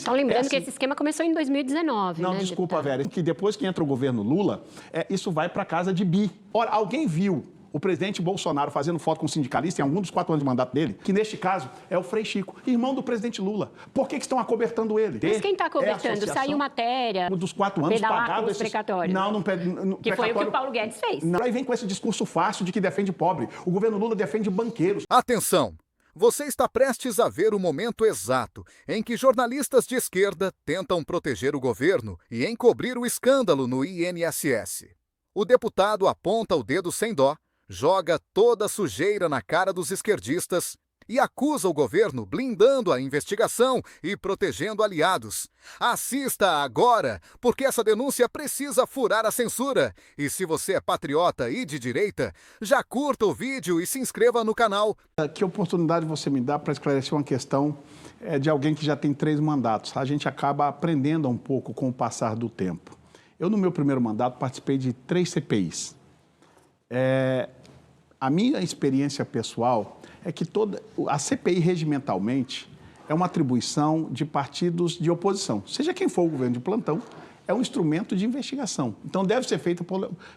Só lembrando que esse esquema começou em 2019, Não, né, desculpa, deputado? Vera, que depois que entra o governo Lula, isso vai para casa de bi. Ora, alguém viu o presidente Bolsonaro fazendo foto com um sindicalista em algum dos 4 anos de mandato dele, que neste caso é o Frei Chico, irmão do presidente Lula. Por que estão acobertando ele? Mas quem está acobertando? Saiu matéria dos 4 anos pagado esses precatórios. Não que precatório... foi o que o Paulo Guedes fez. Não. Aí vem com esse discurso fácil de que defende pobre. O governo Lula defende banqueiros. Atenção! Você está prestes a ver o momento exato em que jornalistas de esquerda tentam proteger o governo e encobrir o escândalo no INSS. O deputado aponta o dedo sem dó, joga toda a sujeira na cara dos esquerdistas e acusa o governo blindando a investigação e protegendo aliados. Assista agora, porque essa denúncia precisa furar a censura. E se você é patriota e de direita, já curta o vídeo e se inscreva no canal. Que oportunidade você me dá para esclarecer uma questão de alguém que já tem 3 mandatos? A gente acaba aprendendo um pouco com o passar do tempo. Eu, no meu primeiro mandato, participei de 3 CPIs. A minha experiência pessoal é que a CPI regimentalmente é uma atribuição de partidos de oposição. Seja quem for o governo de plantão, é um instrumento de investigação. Então, deve ser feita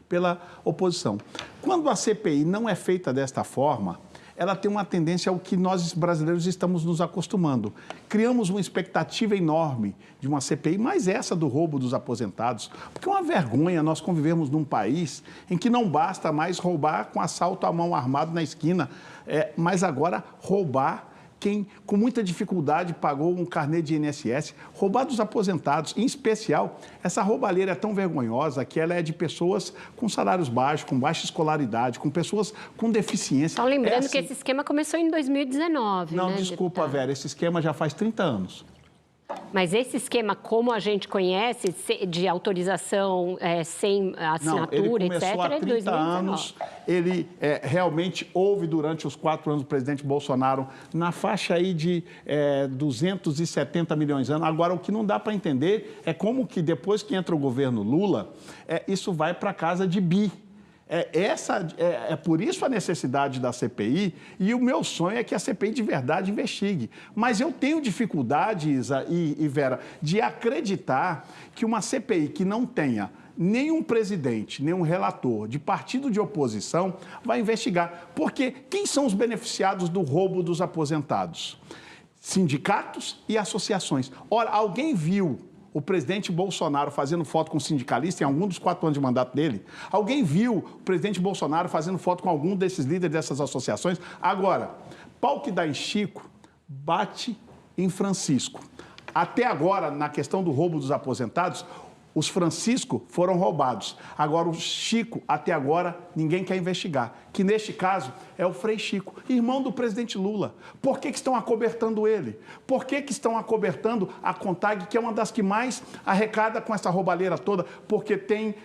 pela oposição. Quando a CPI não é feita desta forma, ela tem uma tendência ao que nós brasileiros estamos nos acostumando. Criamos uma expectativa enorme de uma CPI, mas essa do roubo dos aposentados, porque é uma vergonha nós convivermos num país em que não basta mais roubar com assalto à mão armado na esquina, mas agora roubar quem, com muita dificuldade, pagou um carnê de INSS, roubar dos aposentados. Em especial, essa roubalheira é tão vergonhosa que ela é de pessoas com salários baixos, com baixa escolaridade, com pessoas com deficiência. Só lembrando que esse esquema começou em 2019, Não, né, desculpa, deputado? Vera, esse esquema já faz 30 anos. Mas esse esquema, como a gente conhece, de autorização sem assinatura, ele começou etc., há 30 é 2019. anos. Ele realmente houve durante os 4 anos do presidente Bolsonaro na faixa aí de 270 milhões de anos. Agora, o que não dá para entender é como que depois que entra o governo Lula, isso vai para casa de bi. É por isso a necessidade da CPI, e o meu sonho é que a CPI de verdade investigue. Mas eu tenho dificuldade, Isa e Vera, de acreditar que uma CPI que não tenha nenhum presidente, nenhum relator de partido de oposição vai investigar. Porque quem são os beneficiados do roubo dos aposentados? Sindicatos e associações. Ora, alguém viu o presidente Bolsonaro fazendo foto com sindicalista em algum dos 4 anos de mandato dele? Alguém viu o presidente Bolsonaro fazendo foto com algum desses líderes dessas associações? Agora, pau que dá em Chico, bate em Francisco. Até agora, na questão do roubo dos aposentados, os Francisco foram roubados. Agora, o Chico, até agora, ninguém quer investigar. Que, neste caso, é o Frei Chico, irmão do presidente Lula. Por que estão acobertando ele? Por que estão acobertando a CONTAG, que é uma das que mais arrecada com essa roubalheira toda? Porque tem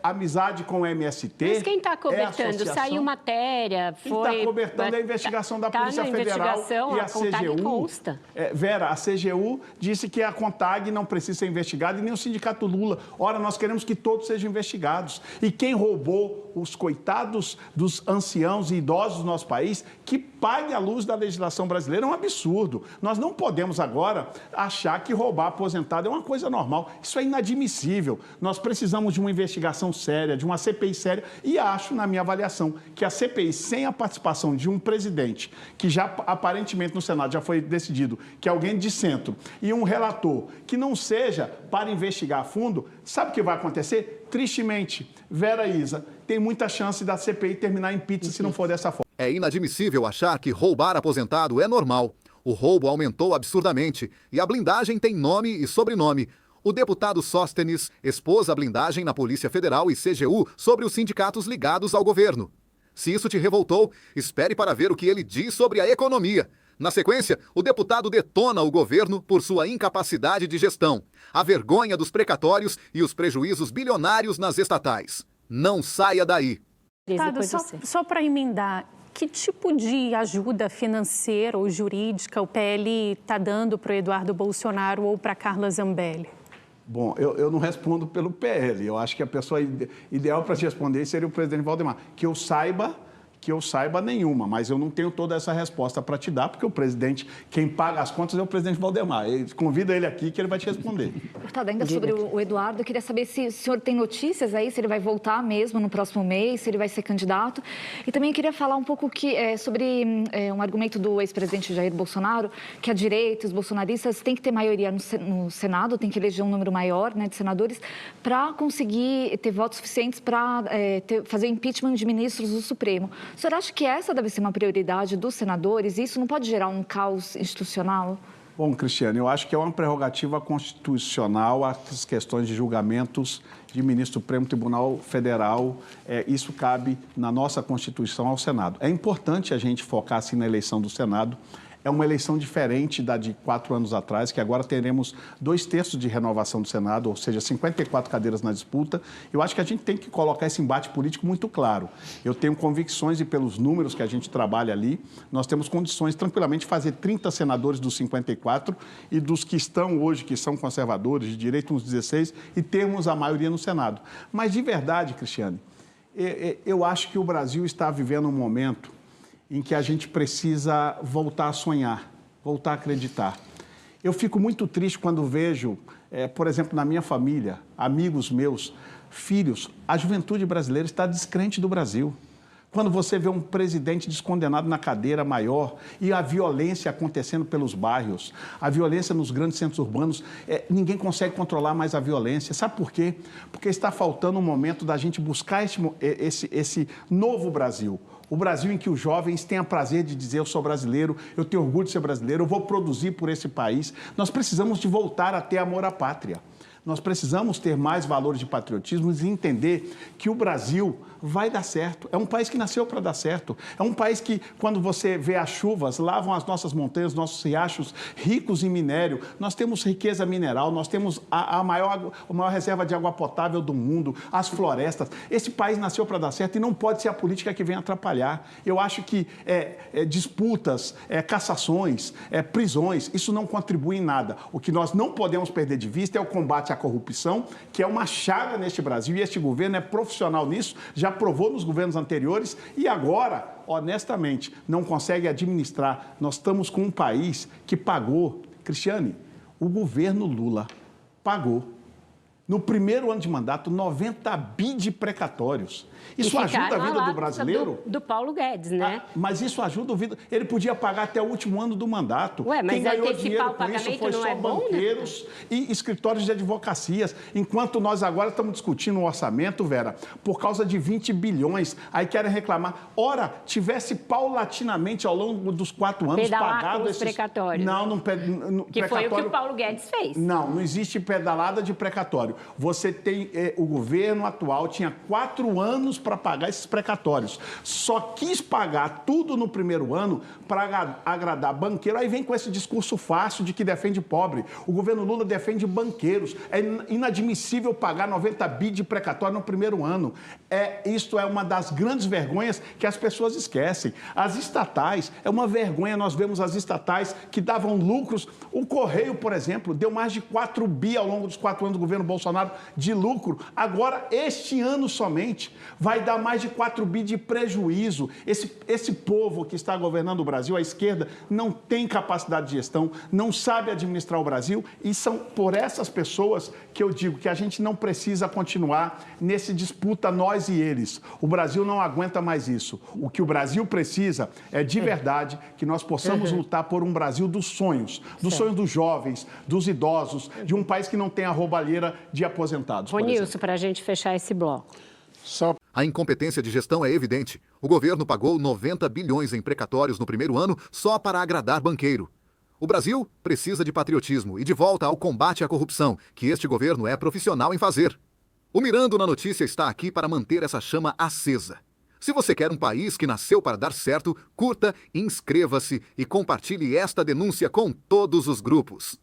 amizade com o MST. Mas quem está acobertando? Saiu matéria, Quem está acobertando é a investigação da Polícia Federal e a CGU. Consta. Vera, a CGU disse que a CONTAG não precisa ser investigada e nem o Sindicato Lula. Ora, nós queremos que todos sejam investigados. E quem roubou os coitados dos anciãos e idosos do nosso país, que pague a luz da legislação brasileira, é um absurdo. Nós não podemos agora achar que roubar aposentado é uma coisa normal. Isso é inadmissível. Nós precisamos de uma investigação séria, de uma CPI séria, e acho, na minha avaliação, que a CPI, sem a participação de um presidente, que já aparentemente no Senado já foi decidido que é alguém de centro, e um relator que não seja para investigar a fundo, sabe o que vai acontecer? Tristemente, Vera e Isa, tem muita chance da CPI terminar em pizza se não for dessa forma. É inadmissível achar que roubar aposentado é normal. O roubo aumentou absurdamente e a blindagem tem nome e sobrenome. O deputado Sóstenes expôs a blindagem na Polícia Federal e CGU sobre os sindicatos ligados ao governo. Se isso te revoltou, espere para ver o que ele diz sobre a economia. Na sequência, o deputado detona o governo por sua incapacidade de gestão, a vergonha dos precatórios e os prejuízos bilionários nas estatais. Não saia daí. Deputado, só para emendar, que tipo de ajuda financeira ou jurídica o PL está dando para o Eduardo Bolsonaro ou para Carla Zambelli? Bom, eu não respondo pelo PL. Eu acho que a pessoa ideal para te responder seria o presidente Valdemar. Que eu saiba Que eu saiba, nenhuma, mas eu não tenho toda essa resposta para te dar, porque o presidente, quem paga as contas é o presidente Valdemar. Convida ele aqui que ele vai te responder. Deputado, ainda sobre o Eduardo, eu queria saber se o senhor tem notícias aí, se ele vai voltar mesmo no próximo mês, se ele vai ser candidato. E também queria falar um pouco sobre um argumento do ex-presidente Jair Bolsonaro, que a direita, os bolsonaristas, têm que ter maioria no Senado, tem que eleger um número maior, né, de senadores, para conseguir ter votos suficientes para fazer impeachment de ministros do Supremo. O senhor acha que essa deve ser uma prioridade dos senadores? Isso não pode gerar um caos institucional? Bom, Cristiane, eu acho que é uma prerrogativa constitucional as questões de julgamentos de ministro do Supremo Tribunal Federal. Isso cabe na nossa Constituição ao Senado. É importante a gente focar assim na eleição do Senado. É uma eleição diferente da de 4 anos atrás, que agora teremos 2/3 de renovação do Senado, ou seja, 54 cadeiras na disputa. Eu acho que a gente tem que colocar esse embate político muito claro. Eu tenho convicções e pelos números que a gente trabalha ali, nós temos condições tranquilamente de fazer 30 senadores dos 54 e dos que estão hoje, que são conservadores, de direito uns 16, e termos a maioria no Senado. Mas de verdade, Cristiane, eu acho que o Brasil está vivendo um momento em que a gente precisa voltar a sonhar, voltar a acreditar. Eu fico muito triste quando vejo, por exemplo, na minha família, amigos meus, filhos, a juventude brasileira está descrente do Brasil. Quando você vê um presidente descondenado na cadeira maior e a violência acontecendo pelos bairros, a violência nos grandes centros urbanos, ninguém consegue controlar mais a violência. Sabe por quê? Porque está faltando um momento da gente buscar esse novo Brasil. O Brasil em que os jovens tenham prazer de dizer: eu sou brasileiro, eu tenho orgulho de ser brasileiro, eu vou produzir por esse país. Nós precisamos de voltar a ter amor à pátria. Nós precisamos ter mais valores de patriotismo e entender que o Brasil vai dar certo. É um país que nasceu para dar certo. É um país que, quando você vê as chuvas, lavam as nossas montanhas, nossos riachos ricos em minério. Nós temos riqueza mineral, nós temos a maior reserva de água potável do mundo, as florestas. Esse país nasceu para dar certo e não pode ser a política que vem atrapalhar. Eu acho que disputas, cassações, prisões, isso não contribui em nada. O que nós não podemos perder de vista é o combate à corrupção, que é uma chaga neste Brasil, e este governo é profissional nisso, já provou nos governos anteriores e agora, honestamente, não consegue administrar. Nós estamos com um país que pagou, Cristiane, o governo Lula pagou, no primeiro ano de mandato, 90 bi de precatórios. Isso ajuda a vida do brasileiro? Do Paulo Guedes, né? Mas isso ajuda a vida... Ele podia pagar até o último ano do mandato. Ué, mas quem ganhou antecipar dinheiro o com isso pagamento foi não só é bom, banqueiros e escritórios de advocacias. Enquanto nós agora estamos discutindo um orçamento, Vera, por causa de 20 bilhões. Aí querem reclamar. Ora, tivesse paulatinamente ao longo dos 4 anos pagado esses precatórios. Não, que foi o que o Paulo Guedes fez. Não existe pedalada de precatório. Você tem... o governo atual tinha 4 anos para pagar esses precatórios. Só quis pagar tudo no primeiro ano para agradar banqueiro. Aí vem com esse discurso fácil de que defende pobre. O governo Lula defende banqueiros. É inadmissível pagar 90 bi de precatório no primeiro ano. Isto é uma das grandes vergonhas que as pessoas esquecem. As estatais, é uma vergonha. Nós vemos as estatais que davam lucros. O Correio, por exemplo, deu mais de 4 bi ao longo dos 4 anos do governo Bolsonaro de lucro. Agora, este ano somente, vai dar mais de 4 bi de prejuízo. Esse povo que está governando o Brasil, a esquerda, não tem capacidade de gestão, não sabe administrar o Brasil, e são por essas pessoas que eu digo que a gente não precisa continuar nesse disputa nós e eles. O Brasil não aguenta mais isso. O que o Brasil precisa é, de verdade, que nós possamos lutar por um Brasil dos sonhos dos jovens, dos idosos, de um país que não tem a roubalheira de aposentados. Ronilson, para a gente fechar esse bloco. A incompetência de gestão é evidente. O governo pagou 90 bilhões em precatórios no primeiro ano só para agradar banqueiro. O Brasil precisa de patriotismo e de volta ao combate à corrupção, que este governo é profissional em fazer. O Mirando na Notícia está aqui para manter essa chama acesa. Se você quer um país que nasceu para dar certo, curta, inscreva-se e compartilhe esta denúncia com todos os grupos.